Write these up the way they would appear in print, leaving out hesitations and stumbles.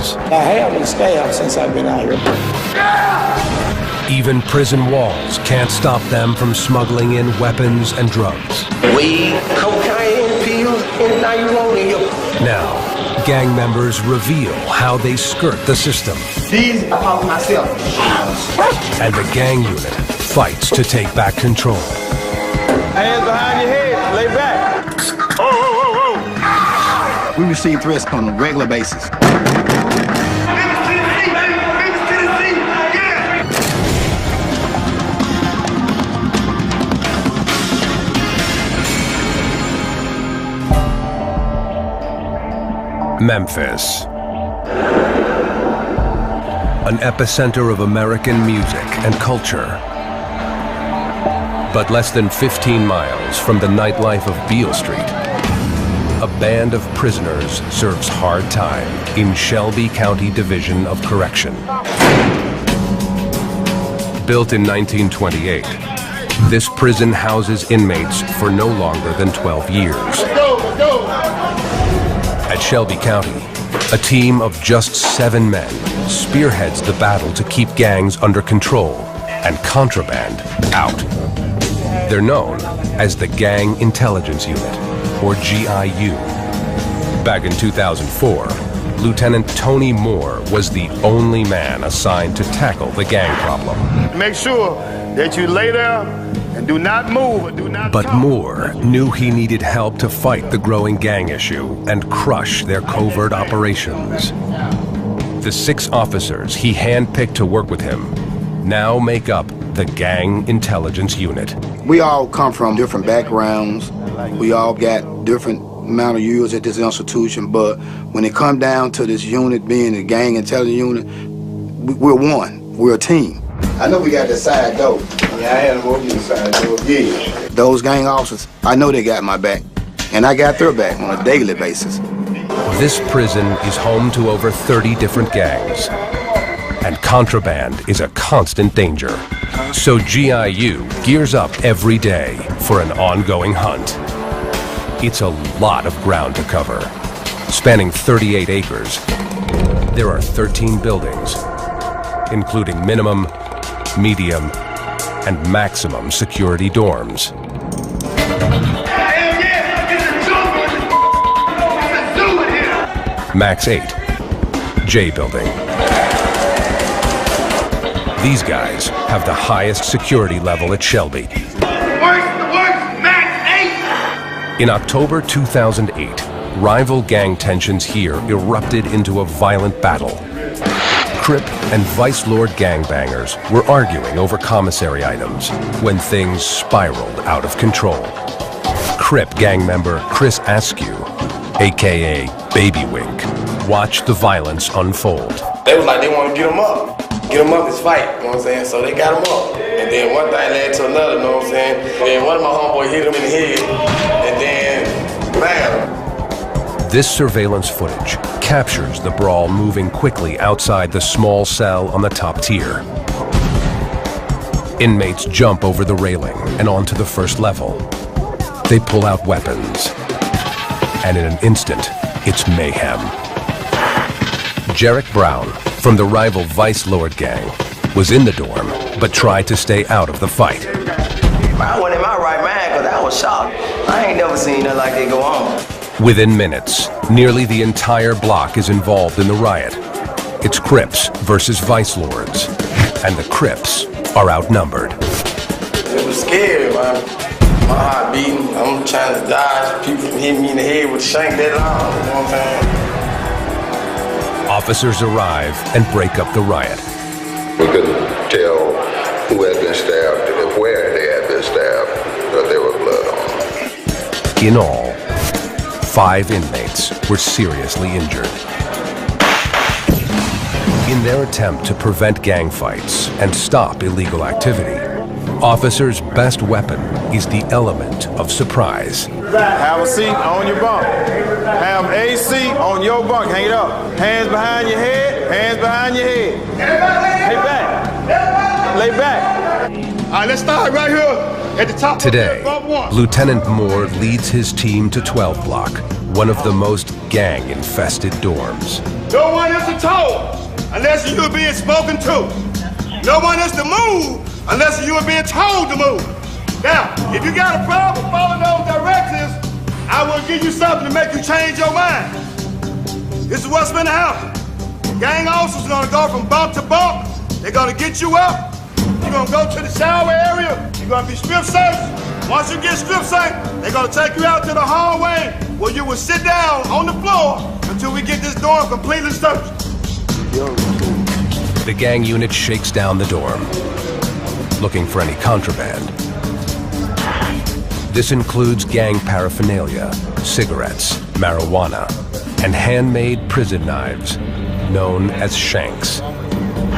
criminals. I haven't stayed since I've been out here. Even prison walls can't stop them from smuggling in weapons and drugs. Weed, cocaine, pills, and now you rolling your... Now, gang members reveal how they skirt the system. These I pop myself. And the gang unit fights to take back control. Hands behind your head, lay back. We receive threats on a regular basis. Memphis, an epicenter of American music and culture. But less than 15 miles from the nightlife of Beale Street, a band of prisoners serves hard time in Shelby County Division of Correction. Built in 1928, this prison houses inmates for no longer than 12 years. At Shelby County, a team of just 7 men spearheads the battle to keep gangs under control and contraband out. They're known as the Gang Intelligence Unit, or GIU. Back in 2004, Lieutenant Tony Moore was the only man assigned to tackle the gang problem. Make sure that you lay there and do not move or do not But talk. Moore knew he needed help to fight the growing gang issue and crush their covert operations. The 6 officers he handpicked to work with him now make up the Gang Intelligence Unit. We all come from different backgrounds. We all got different amount of years at this institution, but when it come down to this unit being a Gang Intelligence Unit, we're one. We're a team. I know we got the side door. Yeah, I had to go get the side door. Yeah. Those gang officers, I know they got my back, and I got their back on a daily basis. This prison is home to over 30 different gangs, and contraband is a constant danger. So GIU gears up every day for an ongoing hunt. It's a lot of ground to cover. Spanning 38 acres, there are 13 buildings, including minimum, medium, and maximum security dorms. Max 8, J Building. These guys have the highest security level at Shelby. Max 8! In October 2008, rival gang tensions here erupted into a violent battle. Crip and Vice Lord gangbangers were arguing over commissary items when things spiraled out of control. Crip gang member Chris Askew, aka Baby Wink, watched the violence unfold. They was like, they want to get him up. Get him up this fight, you know what I'm saying? So they got him up. And then one thing led to another, you know what I'm saying? And then one of my homeboys hit him in the head, and then, bam. This surveillance footage captures the brawl moving quickly outside the small cell on the top tier. Inmates jump over the railing and onto the first level. They pull out weapons, and in an instant, it's mayhem. Jarek Brown, from the rival Vice Lord gang, was in the dorm, but tried to stay out of the fight. I went in my right mind because I was shocked. I ain't never seen nothing like that go on. Within minutes, nearly the entire block is involved in the riot. It's Crips versus Vice Lords, and the Crips are outnumbered. It was scary, man. My heart beating. I'm trying to dodge. People hit me in the head with a shank that long, you know what I'm saying? Officers arrive and break up the riot. We couldn't tell who had been stabbed and where they had been stabbed, but there was blood on them. In all, 5 inmates were seriously injured. In their attempt to prevent gang fights and stop illegal activity, officers' best weapon is the element of surprise. Have a seat on your bunk. Have a seat on your bunk. Hang it up. Hands behind your head. Hands behind your head. Lay back. Lay back. right, let's start right here at the top. Today, Lieutenant Moore leads his team to 12 Block, one of the most gang-infested dorms. No one is to talk unless you are being spoken to. No one is to move unless you are being told to move. Now, if you got a problem following those directives, I will give you something to make you change your mind. This is what's gonna happen. Gang officers are gonna go from bump to bump. They're gonna get you up. You're gonna go to the shower area. You're gonna be strip searched. Once you get strip searched, they're gonna take you out to the hallway where you will sit down on the floor until we get this dorm completely searched. The gang unit shakes down the dorm, looking for any contraband. This includes gang paraphernalia, cigarettes, marijuana, and handmade prison knives, known as shanks.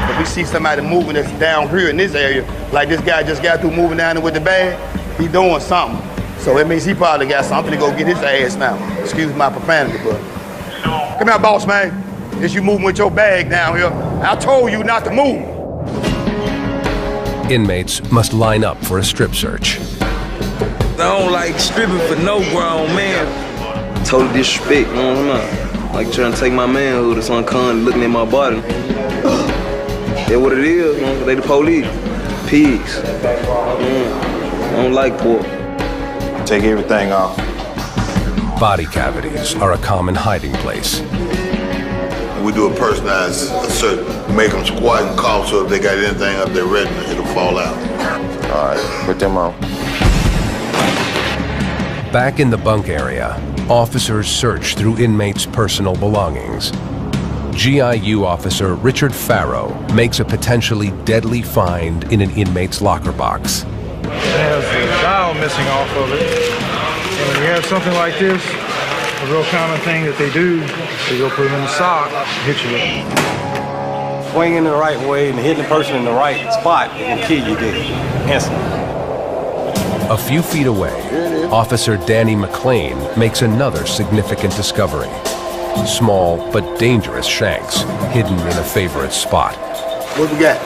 If we see somebody moving that's down here in this area, like this guy just got through moving down there with the bag, he doing something. So it means he probably got something to go get his ass now. Excuse my profanity, but. Come here, boss man. Is you moving with your bag down here? I told you not to move. Inmates must line up for a strip search. I don't like stripping for no grown man. Total disrespect, you know what I'm saying? Like trying to take my manhood or some kind looking at my body. That's what it is, you know? They the police. Pigs. I don't like pork. Take everything off. Body cavities are a common hiding place. We do a personalized search, make them squat and cough so if they got anything up their retina, it'll fall out. All right, put them on. Back in the bunk area, officers search through inmates' personal belongings. GIU officer Richard Farrow makes a potentially deadly find in an inmate's locker box. It has the dial missing off of it. And when you have something like this, a real common thing that they do is they'll put them in the sock, hit you with it. Swinging the right way and hitting the person in the right spot can kill you instantly. A few feet away, Officer Danny McLean makes another significant discovery. Small but dangerous shanks hidden in a favorite spot. What we got?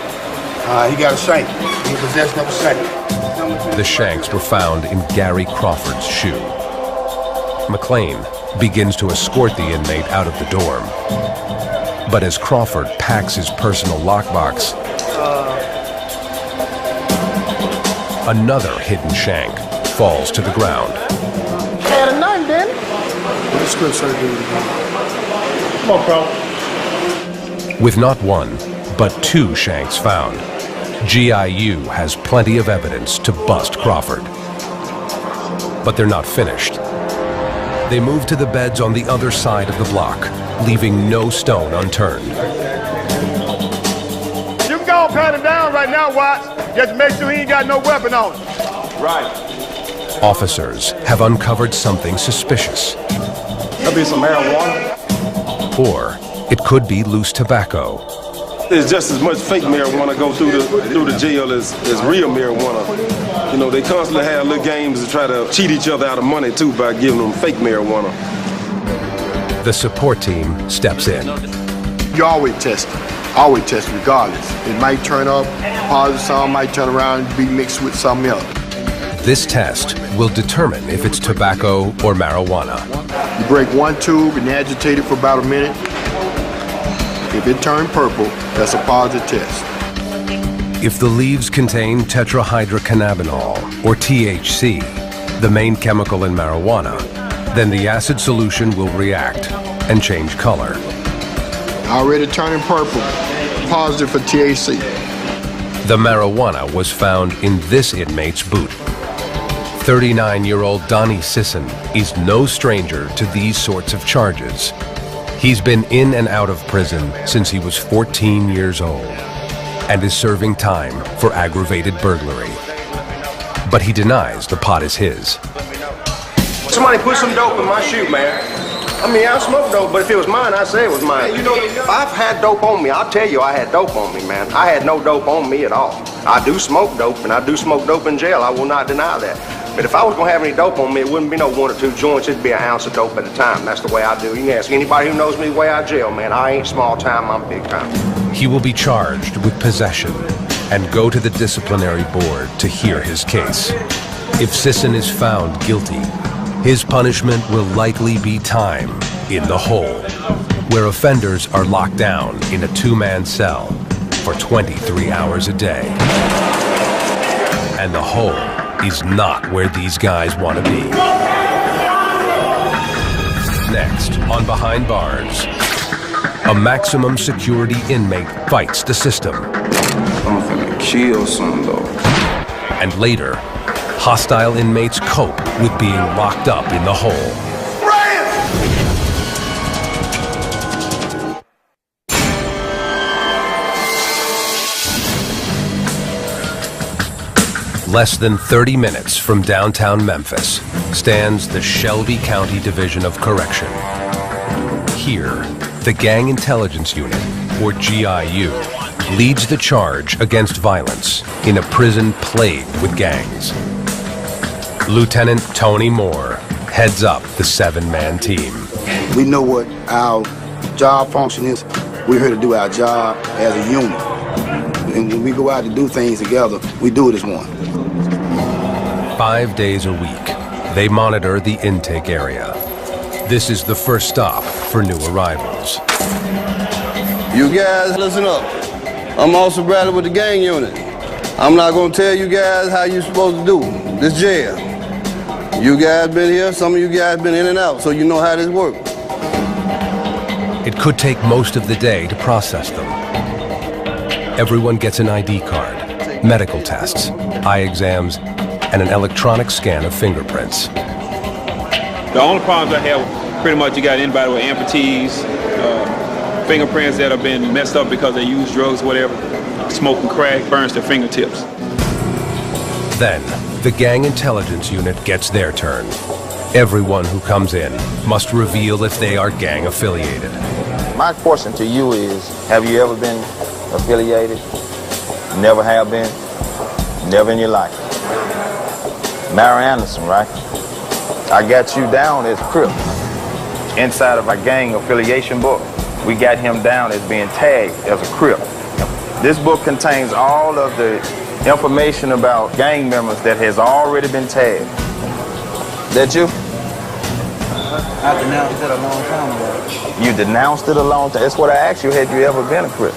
He got a shank. He possessed of a shank. The shanks were found in Gary Crawford's shoe. McLean begins to escort the inmate out of the dorm. But as Crawford packs his personal lockbox, another hidden shank falls to the ground. Had a knife, didn't it? Let's go start doing it. Come on, bro. With not one, but two shanks found, GIU has plenty of evidence to bust Crawford. But they're not finished. They move to the beds on the other side of the block, leaving no stone unturned. You can go and pat him down right now, Watts. Just make sure he ain't got no weapon on him. Right. Officers have uncovered something suspicious. There'll be some marijuana. Or it could be loose tobacco. There's just as much fake marijuana go through the jail as real marijuana. You know, they constantly have little games to try to cheat each other out of money too by giving them fake marijuana. The support team steps in. You always test regardless. It might turn up positive, some might turn around and be mixed with something else. This test will determine if it's tobacco or marijuana. You break one tube and agitate it for about a minute. If it turned purple, that's a positive test. If the leaves contain tetrahydrocannabinol, or THC, the main chemical in marijuana, then the acid solution will react and change color. Already turning purple, positive for THC. The marijuana was found in this inmate's boot. 39-year-old Donnie Sisson is no stranger to these sorts of charges. He's been in and out of prison since he was 14 years old and is serving time for aggravated burglary. But he denies the pot is his. Somebody put some dope in my shoe, man. I mean, I smoke dope, but if it was mine, I'd say it was mine. You know, if I've had dope on me, I'll tell you I had dope on me, man. I had no dope on me at all. I do smoke dope, and I do smoke dope in jail. I will not deny that. But if I was going to have any dope on me, it wouldn't be no 1 or 2 joints. It'd be an ounce of dope at a time. That's the way I do. You can ask anybody who knows me the way I jail, man. I ain't small time, I'm big time. He will be charged with possession and go to the disciplinary board to hear his case. If Sisson is found guilty, his punishment will likely be time in the hole, where offenders are locked down in a two-man cell for 23 hours a day. And the hole is not where these guys want to be. Next, on Behind Bars, a maximum security inmate fights the system. I'm finna kill some though. And later, hostile inmates cope with being locked up in the hole. Less than 30 minutes from downtown Memphis stands the Shelby County Division of Correction. Here, the Gang Intelligence Unit, or GIU, leads the charge against violence in a prison plagued with gangs. Lieutenant Tony Moore heads up the seven-man team. We know what our job function is. We're here to do our job as a unit. And when we go out to do things together, we do it as one. 5 days a week, they monitor the intake area. This is the first stop for new arrivals. You guys, listen up. I'm Officer Bradley with the gang unit. I'm not gonna tell you guys how you're supposed to do this jail. You guys been here, some of you guys been in and out, so you know how this works. It could take most of the day to process them. Everyone gets an ID card, medical tests, eye exams, and an electronic scan of fingerprints. The only problems I have, pretty much you got anybody with amputees, fingerprints that have been messed up because they use drugs, whatever, smoking crack, burns their fingertips. Then, the Gang Intelligence Unit gets their turn. Everyone who comes in must reveal if they are gang affiliated. My question to you is, have you ever been affiliated? Never have been? Never in your life? Mary Anderson, right? I got you down as Crip. Inside of our gang affiliation book, we got him down as being tagged as a Crip. This book contains all of the information about gang members that has already been tagged. That you? I denounced it a long time ago. You denounced it a long time? That's what I asked you, had you ever been a Crip?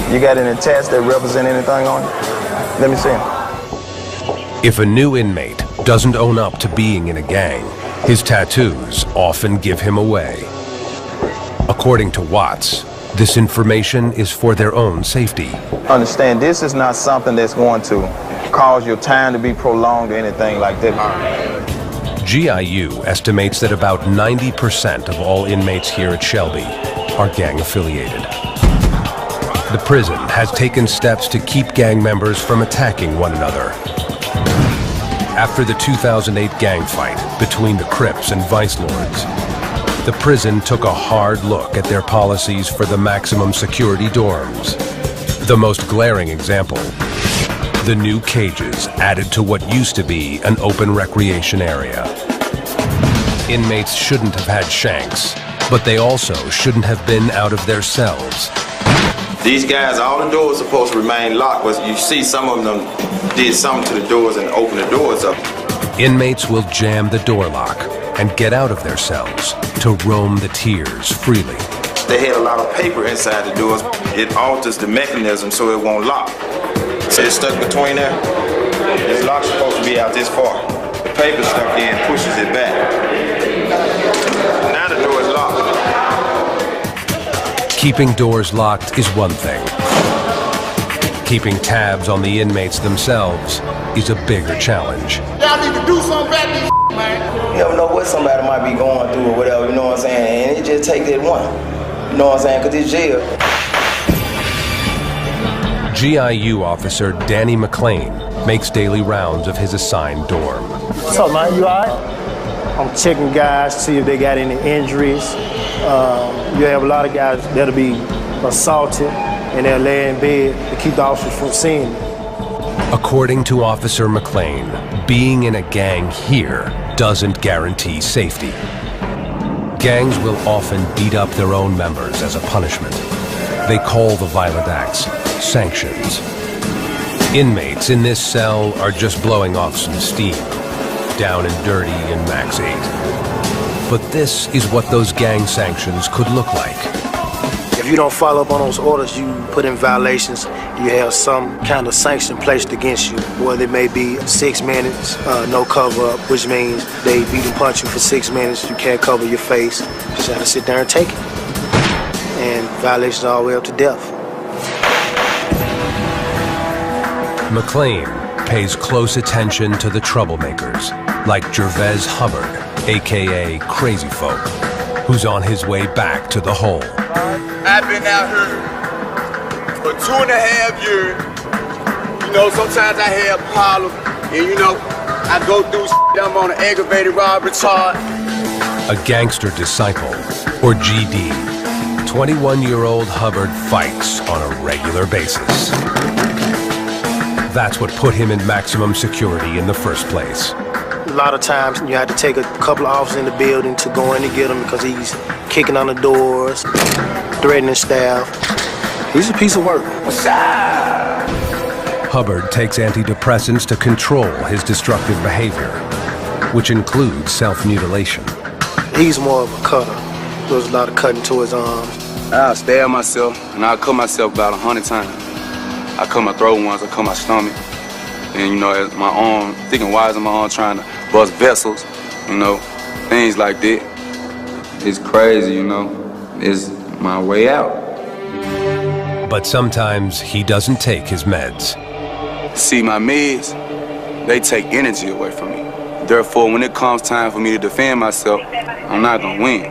You got any tats that represent anything on you? Let me see them. If a new inmate doesn't own up to being in a gang, his tattoos often give him away. According to Watts, this information is for their own safety. Understand, this is not something that's going to cause your time to be prolonged or anything like that. GIU estimates that about 90% of all inmates here at Shelby are gang affiliated. The prison has taken steps to keep gang members from attacking one another. After the 2008 gang fight between the Crips and Vice Lords, the prison took a hard look at their policies for the maximum security dorms. The most glaring example, the new cages added to what used to be an open recreation area. Inmates shouldn't have had shanks, but they also shouldn't have been out of their cells. These guys, all the doors are supposed to remain locked, but you see some of them did something to the doors and opened the doors up. Inmates will jam the door lock and get out of their cells to roam the tiers freely. They had a lot of paper inside the doors. It alters the mechanism so it won't lock. So it's stuck between there. This lock's supposed to be out this far. The paper stuck in pushes it back. Now the door is locked. Keeping doors locked is one thing. Keeping tabs on the inmates themselves is a bigger challenge. Y'all need to do something about this, man. You never know what somebody might be going through or whatever, you know what I'm saying? And it just take that one. You know what I'm saying? Because it's jail. GIU officer Danny McLean makes daily rounds of his assigned dorm. What's up, man? You all right? I'm checking guys to see if they got any injuries. You have a lot of guys that'll be assaulted and they'll lay in bed to keep the officers from seeing them. According to Officer McLean, being in a gang here doesn't guarantee safety. Gangs will often beat up their own members as a punishment. They call the violent acts sanctions. Inmates in this cell are just blowing off some steam, down and dirty in Max 8. But this is what those gang sanctions could look like. If you don't follow up on those orders, you put in violations, you have some kind of sanction placed against you, whether it may be 6 minutes, no cover up, which means they beat and punch you for 6 minutes, you can't cover your face, you just have to sit there and take it. And violations all the way up to death. McLean pays close attention to the troublemakers, like Gervais Hubbard, aka Crazy Folk, who's on his way back to the hole. I've been out here for 2.5 years. You know, sometimes I have problems, and you know, I go through shit. I'm on an aggravated robbery charge. A gangster disciple, or GD. 21-year-old Hubbard fights on a regular basis. That's what put him in maximum security in the first place. A lot of times you have to take a couple of officers in the building to go in and get him because he's kicking on the doors, threatening staff. He's a piece of work. Hubbard takes antidepressants to control his destructive behavior, which includes self-mutilation. He's more of a cutter. There's a lot of cutting to his arms. I'll stab myself, and I'll cut myself about 100 times. I cut my throat once, I cut my stomach. And, you know, as my arm, thinking wires in my arm, trying to bust vessels, you know, things like that. It's crazy, you know. It's my way out. But sometimes he doesn't take his meds. See, my meds, they take energy away from me. Therefore, when it comes time for me to defend myself, I'm not gonna win.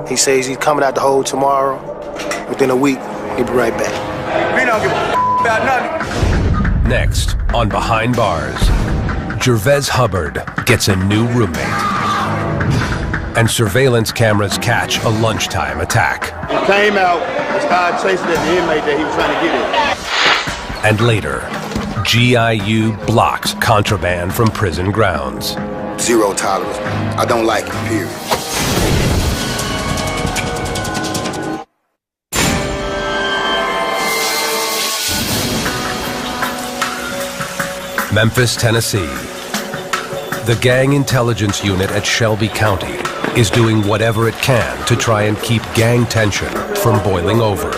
He says he's coming out the hole tomorrow. Within a week, he'll be right back. We don't give a about nothing. Next, on Behind Bars, Gervais Hubbard gets a new roommate. And surveillance cameras catch a lunchtime attack. He came out and started chasing at the inmate that he was trying to get at. And later, GIU blocks contraband from prison grounds. Zero tolerance. I don't like it, period. Memphis, Tennessee. The Gang Intelligence Unit at Shelby County is doing whatever it can to try and keep gang tension from boiling over.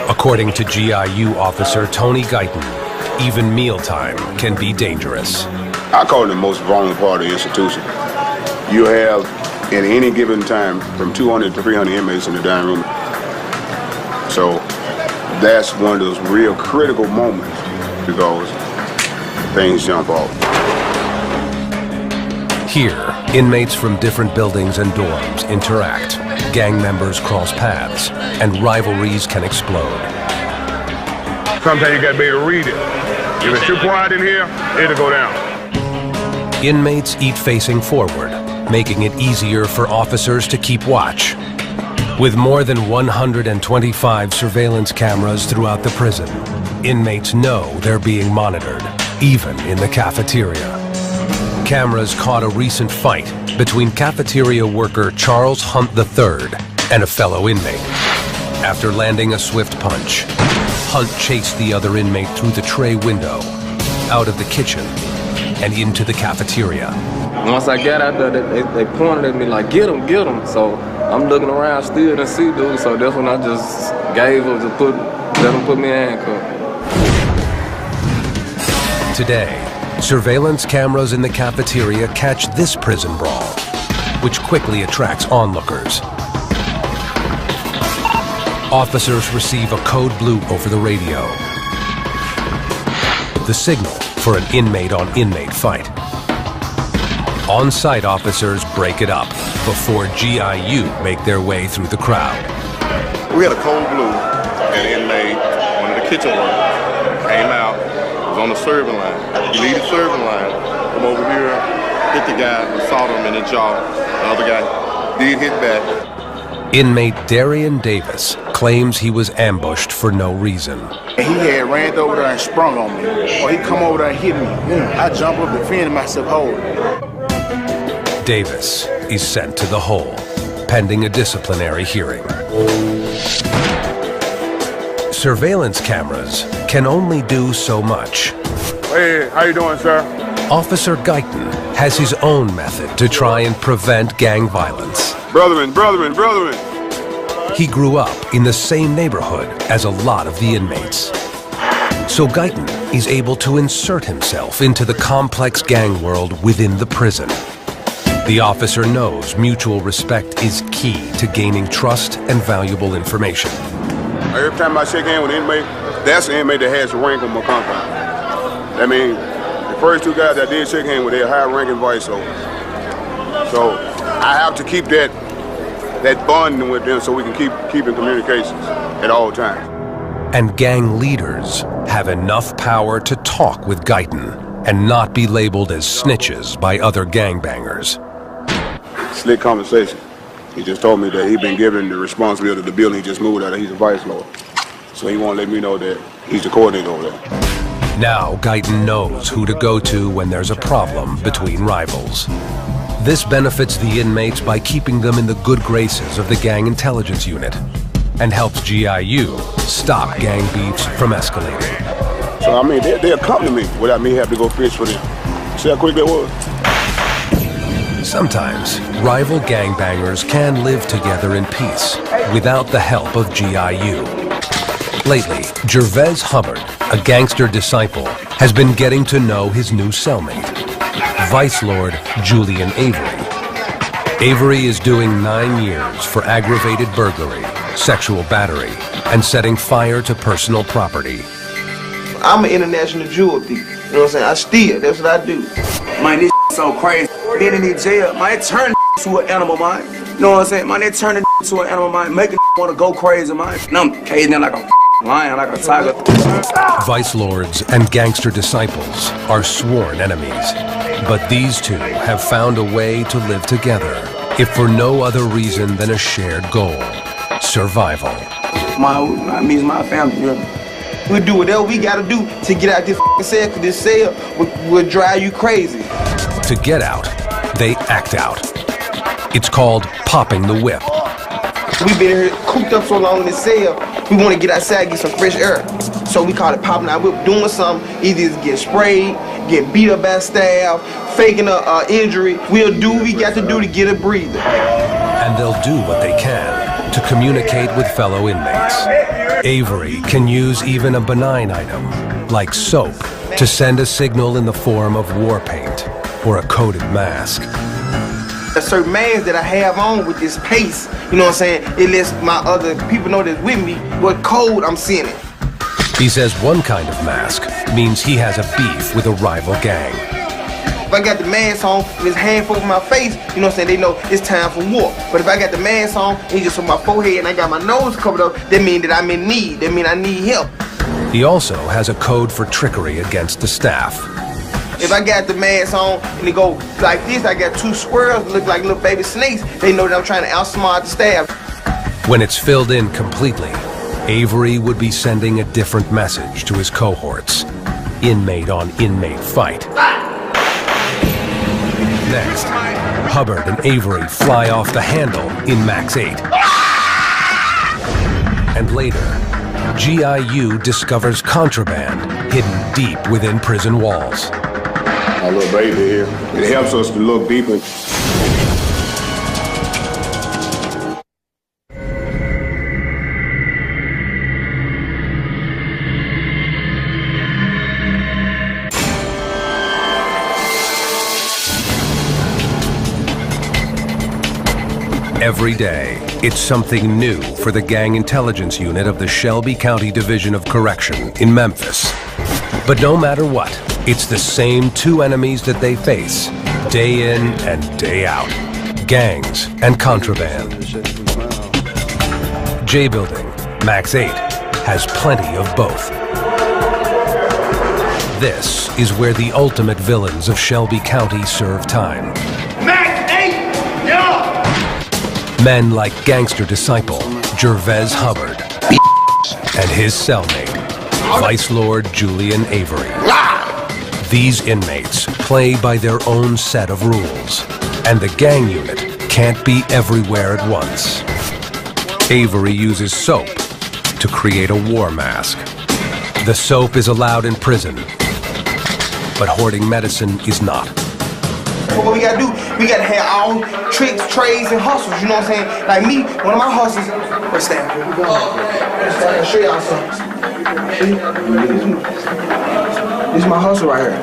According to GIU officer Tony Guyton, even mealtime can be dangerous. I call it the most vulnerable part of the institution. You have, at any given time, from 200 to 300 inmates in the dining room. So that's one of those real critical moments because things jump off. Here, inmates from different buildings and dorms interact, gang members cross paths, and rivalries can explode. Sometimes you gotta be able to read it. If it's too quiet in here, it'll go down. Inmates eat facing forward, making it easier for officers to keep watch. With more than 125 surveillance cameras throughout the prison, inmates know they're being monitored, even in the cafeteria. Cameras caught a recent fight between cafeteria worker Charles Hunt III and a fellow inmate. After landing a swift punch, Hunt chased the other inmate through the tray window, out of the kitchen, and into the cafeteria. Once I got out there, they pointed at me like, get him, get him. So I'm looking around still didn't see dude, so that's when I just gave him to let him put me in handcuffs. Today, surveillance cameras in the cafeteria catch this prison brawl, which quickly attracts onlookers. Officers receive a code blue over the radio, the signal for an inmate-on-inmate fight. On-site officers break it up before GIU make their way through the crowd. We had a code blue, an inmate, one of the kitchen workers, came out, was on the serving line. He leave the serving line, come over here, hit the guy, assault him in the jaw. The other guy did hit back. Inmate Darian Davis claims he was ambushed for no reason. He had ran over there and sprung on me, or he come over there and hit me. I jumped up, defending myself, hold. Davis is sent to the hole, pending a disciplinary hearing. surveillance cameras can only do so much. Hey, how you doing, sir? Officer Guyton has his own method to try and prevent gang violence. Brethren. He grew up in the same neighborhood as a lot of the inmates. So Guyton is able to insert himself into the complex gang world within the prison. The officer knows mutual respect is key to gaining trust and valuable information. Every time I shake hands with an inmate, that's the inmate that has the rank on my compound. I mean, the first two guys that did shake hands with, they're high-ranking vice lords. So I have to keep that bonding with them so we can keep in communications at all times. And gang leaders have enough power to talk with Guyton and not be labeled as snitches by other gangbangers. Slick conversation. He just told me that he'd been given the responsibility of the building he just moved out of. He's a vice lord. So he won't let me know that he's the coordinator over there. Now Guyton knows who to go to when there's a problem between rivals. This benefits the inmates by keeping them in the good graces of the Gang Intelligence Unit and helps GIU stop gang beefs from escalating. So, I mean, they accompany me without me having to go fish for them. See how quick that was? Sometimes, rival gangbangers can live together in peace without the help of GIU. Lately, Gervais Hubbard, a gangster disciple, has been getting to know his new cellmate, Vice Lord Julian Avery. Avery is doing 9 years for aggravated burglary, sexual battery, and setting fire to personal property. I'm an international jewel thief. You know what I'm saying? I steal. That's what I do. Man, this so crazy. Being in the jail, man, it turned to an animal, man. You know what I'm saying? Man, it turned to an animal, man. Making want to go crazy, man. And I'm caging in like a lion, like a tiger. Vice lords and gangster disciples are sworn enemies. But these two have found a way to live together, if for no other reason than a shared goal: survival. My family, you know, we'll do whatever we gotta do to get out this cell, because this cell will drive you crazy. To get out, they act out. It's called popping the whip. We've been here cooped up so long in this cell, we want to get outside and get some fresh air. So we call it popping our whip, doing something, either it's get sprayed, get beat up by staff, faking an injury. We'll do what we got to do to get a breather. And they'll do what they can to communicate with fellow inmates. Avery can use even a benign item, like soap, to send a signal in the form of war paint or a coded mask. A certain mask that I have on with this paste, you know what I'm saying, it lets my other people know that's with me what code I'm sending. He says one kind of mask means he has a beef with a rival gang. If I got the mask on, with his hand over my face, you know what I'm saying, they know it's time for war. But if I got the mask on, and he just on my forehead and I got my nose covered up, that means that I'm in need. That means I need help. He also has a code for trickery against the staff. If I got the mask on and it go like this, I got two squirrels that look like little baby snakes, they know that I'm trying to outsmart the staff. When it's filled in completely, Avery would be sending a different message to his cohorts. Inmate on inmate fight. Next, Hubbard and Avery fly off the handle in Max 8. And later, GIU discovers contraband hidden deep within prison walls. My little baby here, it helps us to look deeper. Every day, it's something new for the Gang Intelligence Unit of the Shelby County Division of Correction in Memphis. But no matter what, it's the same two enemies that they face, day in and day out: gangs and contraband. J Building, Max 8, has plenty of both. This is where the ultimate villains of Shelby County serve time. Max 8, yeah! Men like gangster disciple Gervais Hubbard and his cellmate, Vice Lord Julian Avery. These inmates play by their own set of rules, and the gang unit can't be everywhere at once. Avery uses soap, to create a war mask. The soap is allowed in prison, but hoarding medicine is not. What we gotta do, we gotta have all tricks, trades, and hustles, you know what I'm saying? Like me, one of my hustles, what's that? I'll show y'all something. This is my hustle right here.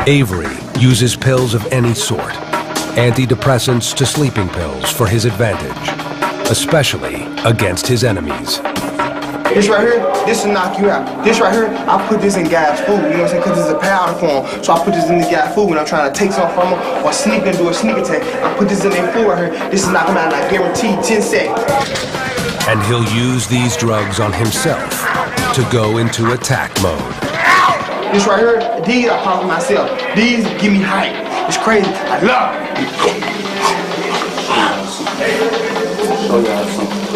Avery uses pills of any sort, antidepressants to sleeping pills for his advantage, especially against his enemies. This right here, this will knock you out. This right here, I put this in guys' food, you know what I'm saying? Because it's a powder form. So I put this in the guy's food when I'm trying to take something from them or sneak and do a sneak attack. I put this in their food right here. This is knock them out, and I guarantee 10 seconds. And he'll use these drugs on himself to go into attack mode. This right here, these I pop for myself. These give me hype. It's crazy. I love it. Show y'all something.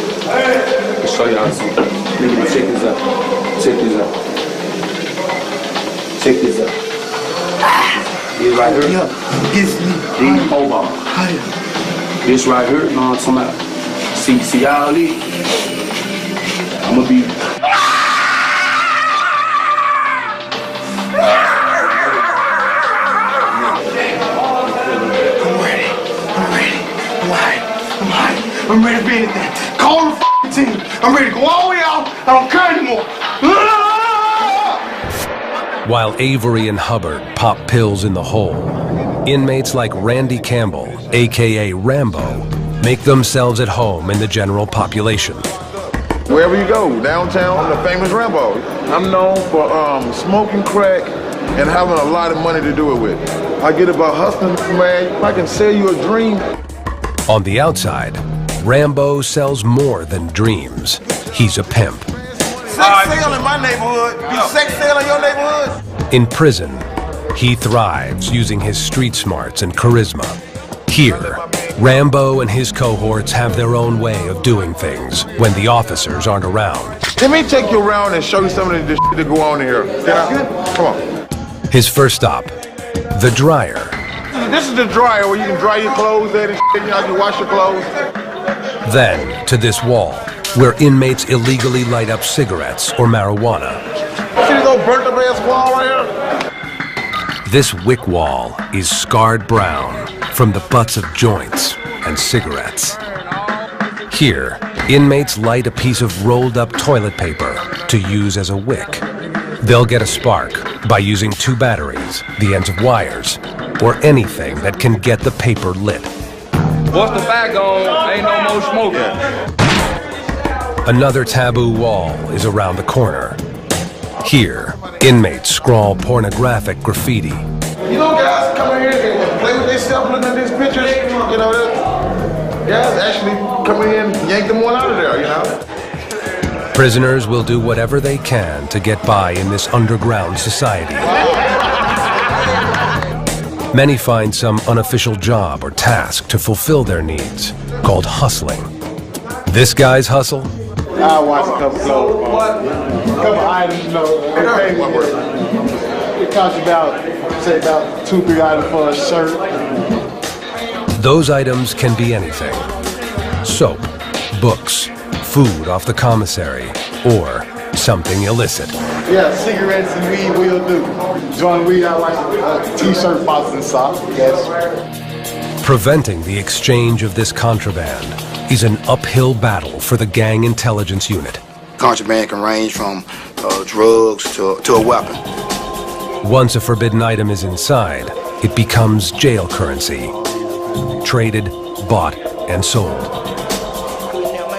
Show y'all something. Check this out. Check this out. Check this out. This right here. Yeah. These mobile. This right here, you know what I'm talking about? See y'all these? I'ma be. I'm ready to be anything. Call the f***ing team. I'm ready to go all the way out. I don't care anymore. While Avery and Hubbard pop pills in the hole, inmates like Randy Campbell, aka Rambo, make themselves at home in the general population. Wherever you go, downtown, I'm the famous Rambo. I'm known for smoking crack and having a lot of money to do it with. I get about hustling, man. I can sell you a dream. On the outside, Rambo sells more than dreams. He's a pimp. Sex sale in my neighborhood. You sex sale in your neighborhood? In prison, he thrives using his street smarts and charisma. Here, Rambo and his cohorts have their own way of doing things when the officers aren't around. Let me take you around and show you some of the shit that go on here. Come on. His first stop, the dryer. This is the dryer where you can dry your clothes at and shit, you know, you wash your clothes. Then to this wall, where inmates illegally light up cigarettes or marijuana. See this old burnt up ass wall right here? This wick wall is scarred brown from the butts of joints and cigarettes. Here, inmates light a piece of rolled up toilet paper to use as a wick. They'll get a spark by using 2 batteries, the ends of wires, or anything that can get the paper lit. Once the fire gone, ain't no more smoking. Another taboo wall is around the corner. Here, inmates scrawl pornographic graffiti. You know, guys come in here and play with themselves looking at these pictures. You know, guys actually come in here and yank them one out of there, you know? Prisoners will do whatever they can to get by in this underground society. Many find some unofficial job or task to fulfill their needs, called hustling. This guy's hustle? I watch a couple clothes, a couple items, you know, it costs about, say, about 2-3 items for a shirt. Those items can be anything. Soap, books, food off the commissary, or something illicit. Yeah, cigarettes and weed will do. Joint weed, I like t-shirt, boxes, and socks, yes. Preventing the exchange of this contraband is an uphill battle for the gang intelligence unit. Contraband can range from drugs to a weapon. Once a forbidden item is inside, it becomes jail currency. Traded, bought, and sold.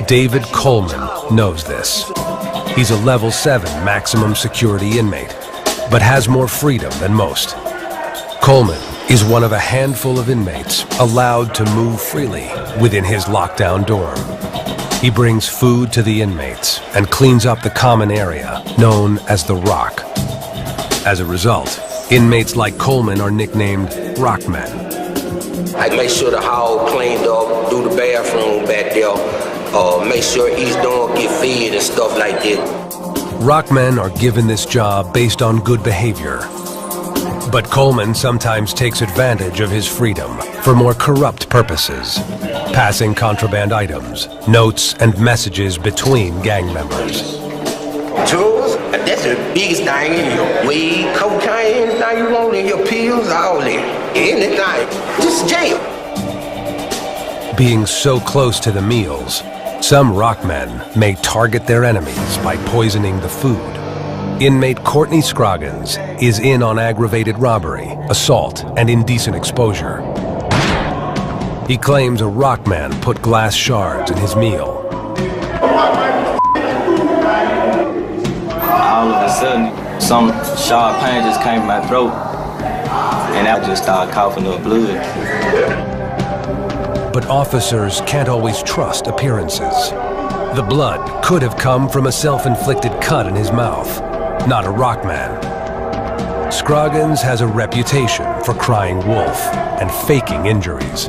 David Coleman knows this. He's a level 7 maximum security inmate, but has more freedom than most. Coleman is one of a handful of inmates allowed to move freely within his lockdown dorm. He brings food to the inmates and cleans up the common area known as the Rock. As a result, inmates like Coleman are nicknamed Rockmen. I make sure the hall cleaned up, do the bathroom back there, make sure each dog get fed and stuff like that. Rockmen are given this job based on good behavior. But Coleman sometimes takes advantage of his freedom for more corrupt purposes, passing contraband items, notes, and messages between gang members. Drugs, that's the biggest thing in here. Weed, cocaine, anything you want in your pills, all that. Anything. Just jail. Being so close to the meals, some rock men may target their enemies by poisoning the food. Inmate Courtney Scroggins is in on aggravated robbery, assault, and indecent exposure. He claims a rock man put glass shards in his meal. All of a sudden, some sharp pain just came in my throat, and I just started coughing up blood. But officers can't always trust appearances. The blood could have come from a self-inflicted cut in his mouth, not a rock man. Scroggins has a reputation for crying wolf and faking injuries.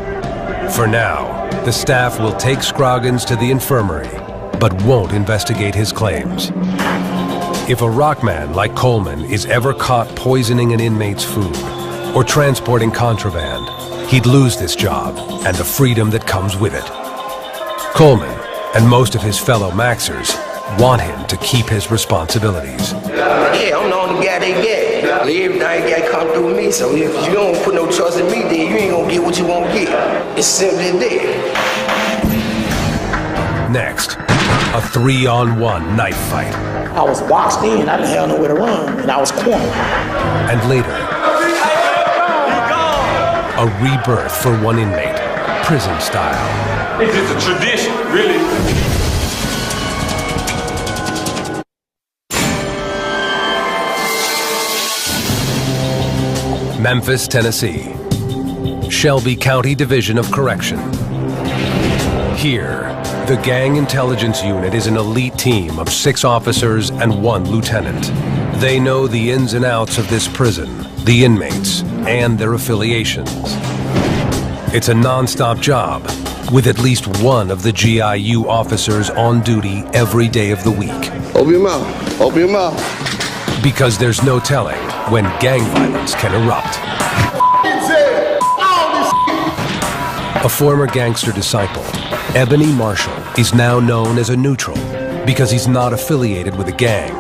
For now, the staff will take Scroggins to the infirmary, but won't investigate his claims. If a rock man like Coleman is ever caught poisoning an inmate's food or transporting contraband, he'd lose this job and the freedom that comes with it. Coleman and most of his fellow Maxers want him to keep his responsibilities. Yeah, I'm the only guy they get. Everything got come through me, so if you don't put no trust in me, then you ain't gonna get what you won't get. It's simply that. Next, a 3-on-1 knife fight. I was boxed in, I didn't have nowhere to run, and I was cornered. And later, a rebirth for one inmate, prison style. It's just a tradition, really. Memphis, Tennessee. Shelby County Division of Correction. Here, the Gang Intelligence Unit is an elite team of 6 officers and 1 lieutenant. They know the ins and outs of this prison, the inmates, and their affiliations. It's a non-stop job, with at least one of the GIU officers on duty every day of the week. Open your mouth. Open your mouth. Because there's no telling when gang violence can erupt. A former gangster disciple, Ebony Marshall, is now known as a neutral because he's not affiliated with a gang.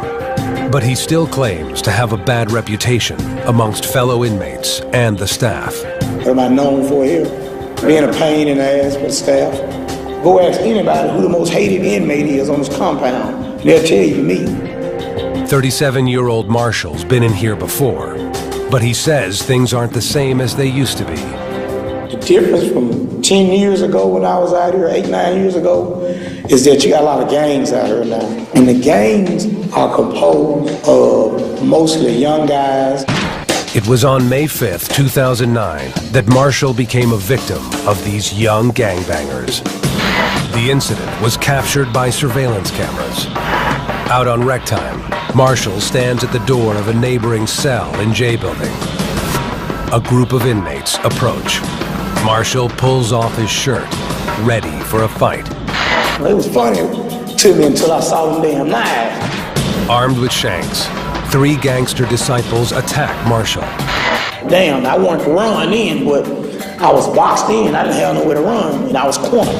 But he still claims to have a bad reputation amongst fellow inmates and the staff. What am I known for here? Being a pain in the ass for the staff. Go ask anybody who the most hated inmate is on this compound. They'll tell you me. 37-year-old Marshall's been in here before, but he says things aren't the same as they used to be. The difference from 10 years ago when I was out here, 8, 9 years ago, is that you got a lot of gangs out here now. And the gangs are composed of mostly young guys. It was on May 5th, 2009, that Marshall became a victim of these young gangbangers. The incident was captured by surveillance cameras. Out on rec time, Marshall stands at the door of a neighboring cell in J Building. A group of inmates approach. Marshall pulls off his shirt, ready for a fight. It was funny to me until I saw them damn knives. Armed with shanks, 3 gangster disciples attack Marshall. Damn, I wanted to run in, but I was boxed in. I didn't have nowhere to run, and I was cornered.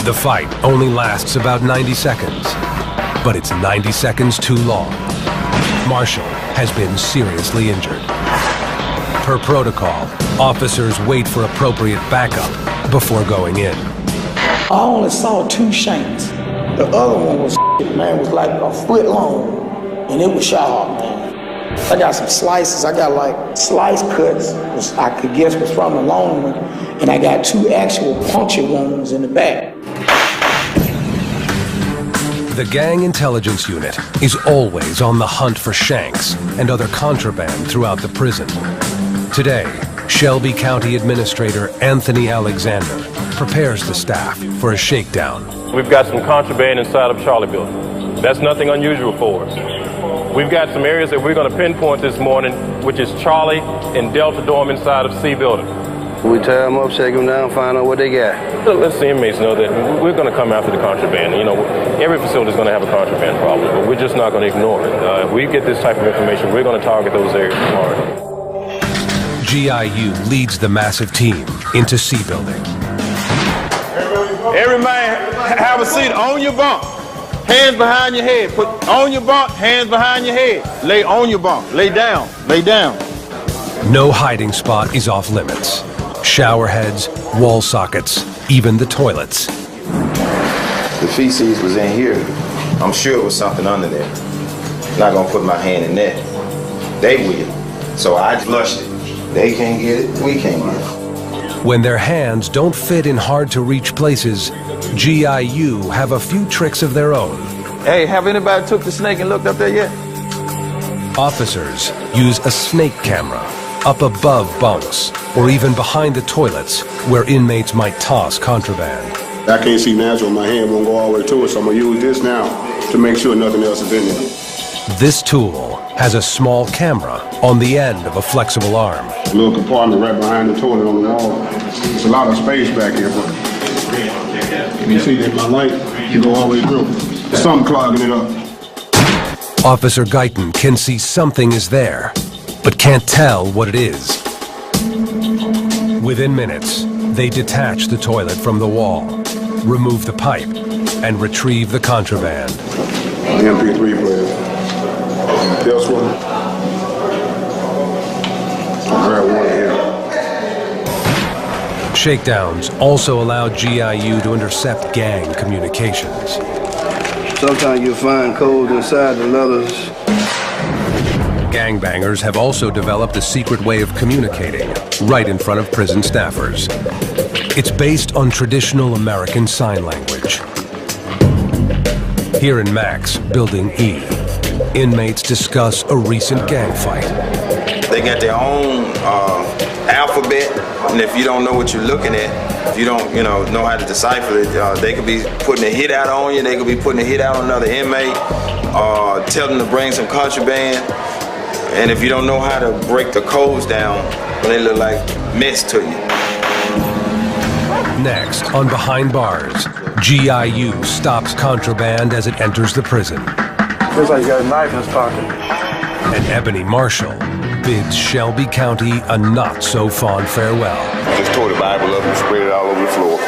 The fight only lasts about 90 seconds, but it's 90 seconds too long. Marshall has been seriously injured. Per protocol, officers wait for appropriate backup before going in. I only saw 2 shanks. The other one was like a foot long, and it was sharp, man. I got some slices. I got like slice cuts, which I could guess was from the long one, and I got 2 actual puncture wounds in the back. The Gang Intelligence Unit is always on the hunt for shanks and other contraband throughout the prison. Today, Shelby County Administrator Anthony Alexander prepares the staff for a shakedown. We've got some contraband inside of Charlie Building. That's nothing unusual for us. We've got some areas that we're going to pinpoint this morning, which is Charlie and Delta Dorm inside of C Building. We tie them up, shake them down, find out what they got. Let's the inmates know that we're going to come after the contraband. You know, every facility is going to have a contraband problem, but we're just not going to ignore it. If we get this type of information, we're going to target those areas tomorrow. GIU leads the massive team into C building. Every man have a seat on your bunk. Hands behind your head. Put on your bunk, hands behind your head. Lay on your bunk. Lay down. Lay down. No hiding spot is off limits. Shower heads, wall sockets, even the toilets. The feces was in here. I'm sure it was something under there. Not gonna put my hand in that. They will. So I flushed it. They can't get it, we can't get it. When their hands don't fit in hard-to-reach places, GIU have a few tricks of their own. Hey, have anybody took the snake and looked up there yet? Officers use a snake camera up above bunks or even behind the toilets where inmates might toss contraband. I can't see natural, my hand won't go all the way to it, so I'm gonna use this now to make sure nothing else is in there. This tool has a small camera on the end of a flexible arm. A little compartment right behind the toilet on the wall. There's a lot of space back here, but you see that my light can go all the way through. There's something clogging it up. Officer Guyton can see something is there, but can't tell what it is. Within minutes, they detach the toilet from the wall, remove the pipe, and retrieve the contraband. The MP3 player. This one. Marijuana here. Shakedowns also allow GIU to intercept gang communications. Sometimes you'll find codes inside the letters. Gangbangers have also developed a secret way of communicating right in front of prison staffers. It's based on traditional American Sign Language. Here in Max, Building E, inmates discuss a recent gang fight. They got their own alphabet, and if you don't know what you're looking at, if you don't, know how to decipher it, they could be putting a hit out on you, they could be putting a hit out on another inmate, tell them to bring some contraband, and if you don't know how to break the codes down, they look like mess to you. Next, on Behind Bars, GIU stops contraband as it enters the prison. Looks like you got a knife in his pocket. And Ebony Marshall bids Shelby County a not-so-fond farewell. Just tore the Bible up and spread it all over the floor.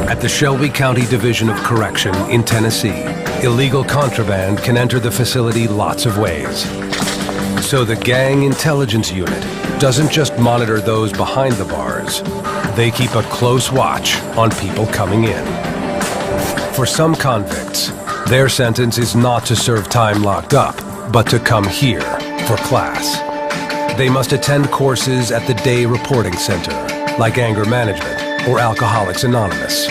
At the Shelby County Division of Correction in Tennessee, illegal contraband can enter the facility lots of ways. So the Gang Intelligence Unit doesn't just monitor those behind the bars, they keep a close watch on people coming in. For some convicts, their sentence is not to serve time locked up, but to come here for class. They must attend courses at the Day Reporting Center, like anger management or Alcoholics Anonymous.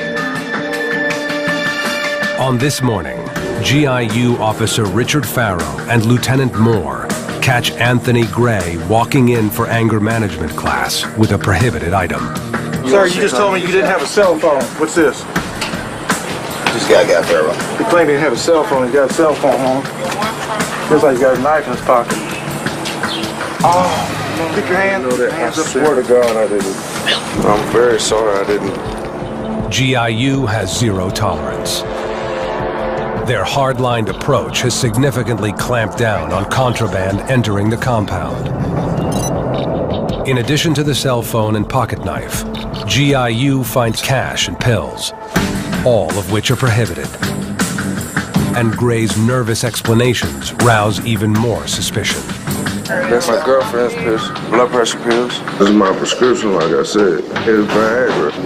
On this morning, GIU Officer Richard Farrow and Lieutenant Moore catch Anthony Gray walking in for anger management class with a prohibited item. Sir, you just told me you didn't have a cell phone. What's this? This guy got Farrow. He claimed he didn't have a cell phone. He got a cell phone on. Looks like he got a knife in his pocket. Oh, keep your hands up. I swear to God I didn't. I'm very sorry I didn't. GIU has zero tolerance. Their hard-lined approach has significantly clamped down on contraband entering the compound. In addition to the cell phone and pocket knife, GIU finds cash and pills, all of which are prohibited. And Gray's nervous explanations rouse even more suspicion. That's my girlfriend's blood pressure pills. This is my prescription, like I said. It's Viagra. I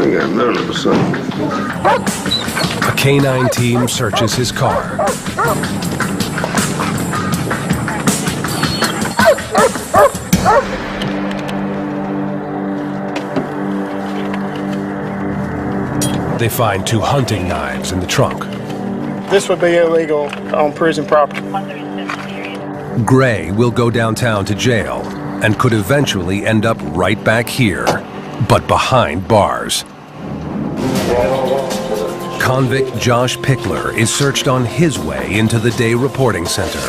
ain't got none of the same. A canine team searches his car. They find 2 hunting knives in the trunk. This would be illegal on prison property. Gray will go downtown to jail and could eventually end up right back here, but behind bars. Convict Josh Pickler is searched on his way into the Day Reporting Center.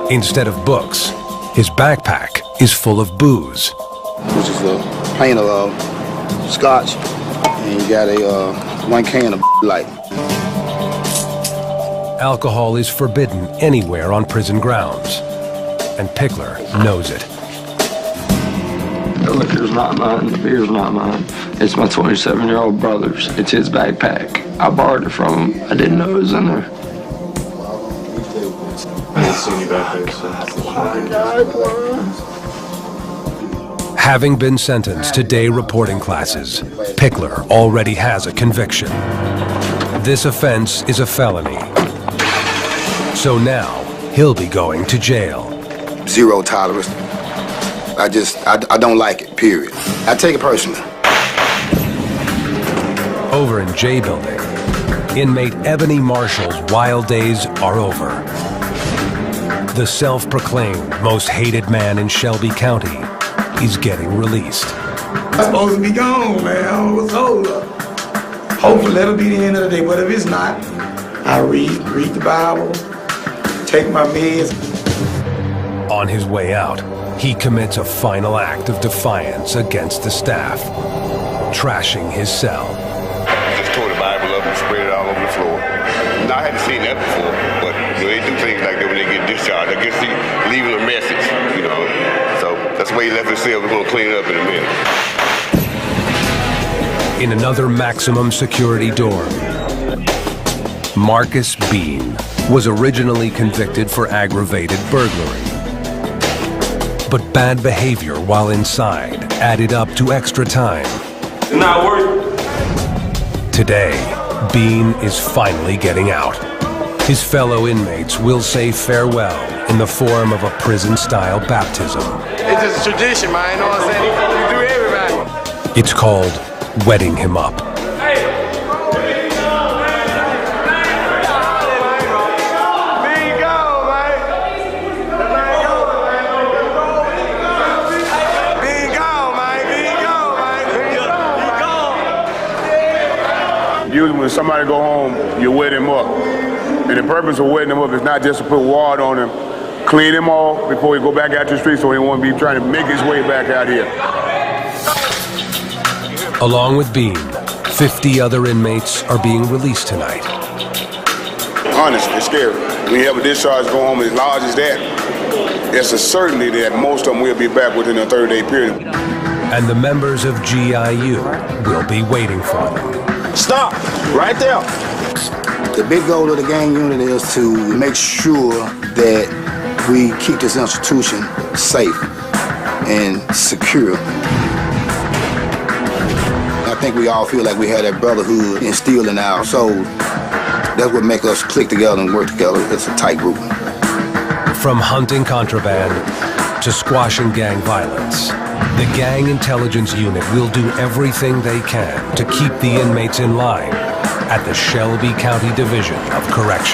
Instead of books, his backpack is full of booze. Which is a pint of scotch, and you got a 1 can of light. Alcohol is forbidden anywhere on prison grounds, and Pickler knows it. The liquor's not mine, the beer's not mine. It's my 27-year-old brother's. It's his backpack. I borrowed it from him. I didn't know it was in there. I didn't see any back there. Having been sentenced to day reporting classes, Pickler already has a conviction. This offense is a felony. So now, he'll be going to jail. Zero tolerance. I don't like it, period. I take it personally. Over in J Building, inmate Ebony Marshall's wild days are over. The self-proclaimed most hated man in Shelby County is getting released. I'm supposed to be gone, man. I don't know what's hold up. Hopefully that'll be the end of the day, but if it's not, I read the Bible, take my meds. On his way out, he commits a final act of defiance against the staff, trashing his cell. Just tore the Bible up and spread it all over the floor. Now, I hadn't seen that before, but they do things like that when they get discharged. I guess he's leaving a message, So that's why he left his cell. We're going to clean it up in a minute. In another maximum security dorm, Marcus Bean was originally convicted for aggravated burglary. But bad behavior while inside added up to extra time. Not worth it. Today, Bean is finally getting out. His fellow inmates will say farewell in the form of a prison-style baptism. It's just a tradition, man, you know what I'm saying? You do everybody. It's called wedding him up. Usually when somebody go home, you wet him up. And the purpose of wetting him up is not just to put water on him, clean him off before he go back out to the street so he won't be trying to make his way back out here. Along with Bean, 50 other inmates are being released tonight. Honestly, it's scary. When you have a discharge go home as large as that, it's a certainty that most of them will be back within a 30-day period. And the members of GIU will be waiting for them. Stop! Right there! The big goal of the gang unit is to make sure that we keep this institution safe and secure. I think we all feel like we have that brotherhood instilled in our souls. That's what makes us click together and work together. It's a tight group. From hunting contraband to squashing gang violence, the Gang Intelligence Unit will do everything they can to keep the inmates in line at the Shelby County Division of Corrections.